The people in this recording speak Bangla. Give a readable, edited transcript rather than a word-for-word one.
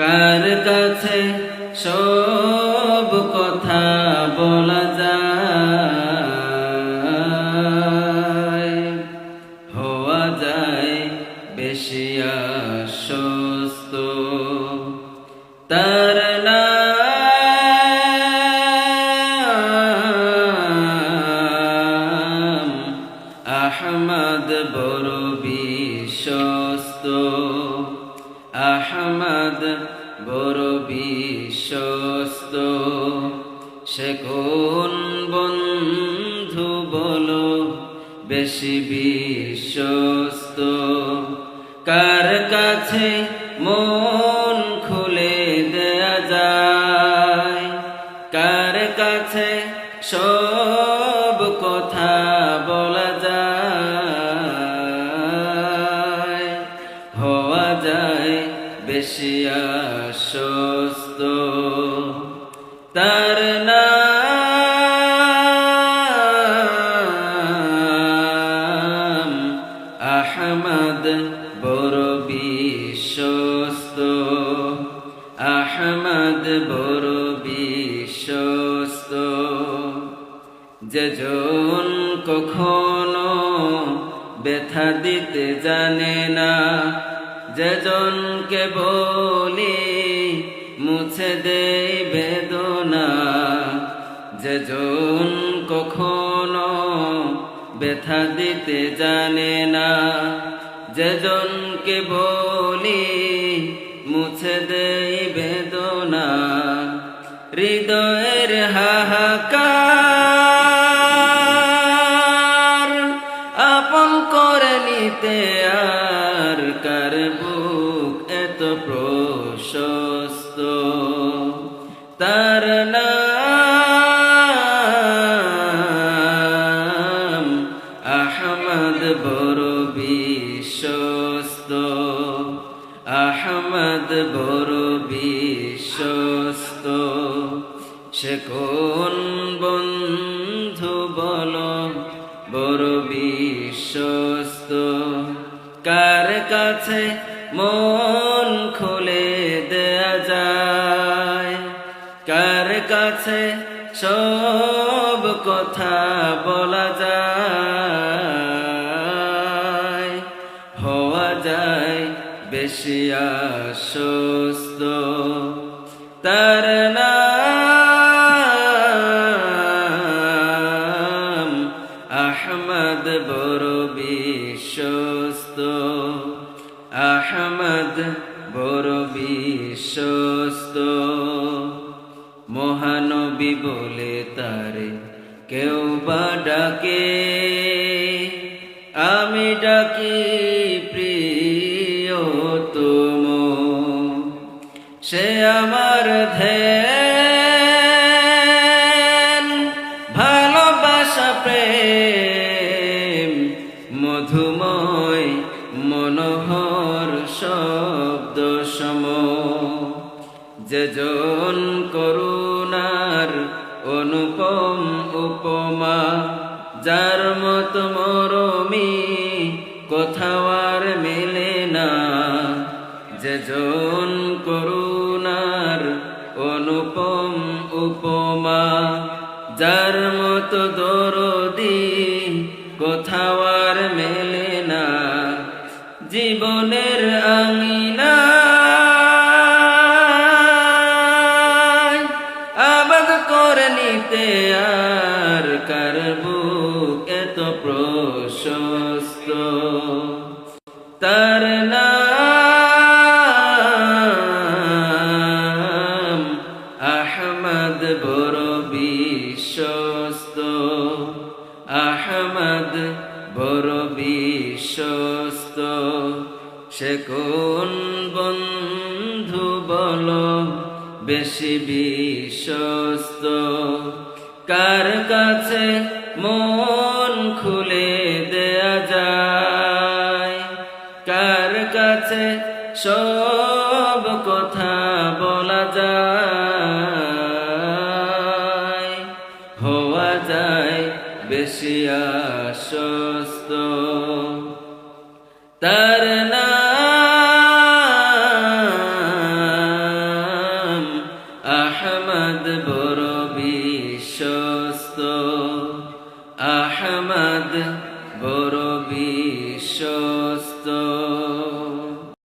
কার কাছে সব কথা বলা যায়, হওয়া যায় বেশি আশ্বস্ত। তার নাম আহমদ বড় বিশ্বস্ত, আহমদ বড় বিশ্বস্ত। সে কোন বন্ধু বলো বেশি বিশ্বস্ত, কার কাছে মন খুলে দেয়া যায়, কার কাছে সব কথা বলা যায়, হওয়া যায় বেশি আশ্বস্ত। তার নাম আহমদ বড় বিশ্বস্ত, আহমদ বড় বিশ্বস্ত। যেজন কখনো ব্যথা দিতে জানে না, যেজনকে বলি মুছে দেই বেদনা, যেজন কখনো ব্যথা দিতে জানে না, যেজনকে বলি মুছে দেই বেদনা। হৃদয়ের হাহাকার আপন করে নিতে আর কার বুক এত প্রশস্ত। তার নাম আহমদ বড় বিশ্বস্ত, আহমদ বড় বিশ্বস্ত। সে কোন বন্ধু বলো বড় বিশ্বস্ত, কার কাছে মন খুলে দেয়া যায়, কার কাছে সব কথা বলা যায়, হওয়া যায় বেশি আশ্বস্ত। তার নাম আহমদ বড় বিশ্বস্ত, আহমদ বড় বিশ্বস্ত। মহানবী বলে তারে কেউ বা ডাকে, আমি ডাকি প্রিয়তম। সে আমার ধ্যান ভালোবাসা প্রেম মধুময় মনোহর শব্দ সম। যেজন করুণার অনুপম উপমা, যার মত মরমি কোথাও আর মেলে না। যেজন করুণার অনুপম উপমা, যার মত দরদি কোথাও আর মেলে না। জীবনের আঙিনা আবাদ করে নিতে আর কার বুক এত প্রশস্ত। তার নাম আহমদ বড় বিশ্বস্ত, আহমদ বড় বিশ্বস্ত। সে কোন বন্ধু বলো বেশি বিশ্বস্ত, কার কাছে মন খুলে দেয়া যায়, কার কাছে সব কথা বলা যায়, হওয়া যায় বেশি আশ্বস্ত। তার নাম আহমদ বড় বিশ্বস্ত, আহমদ বড় বিশ্বস্ত।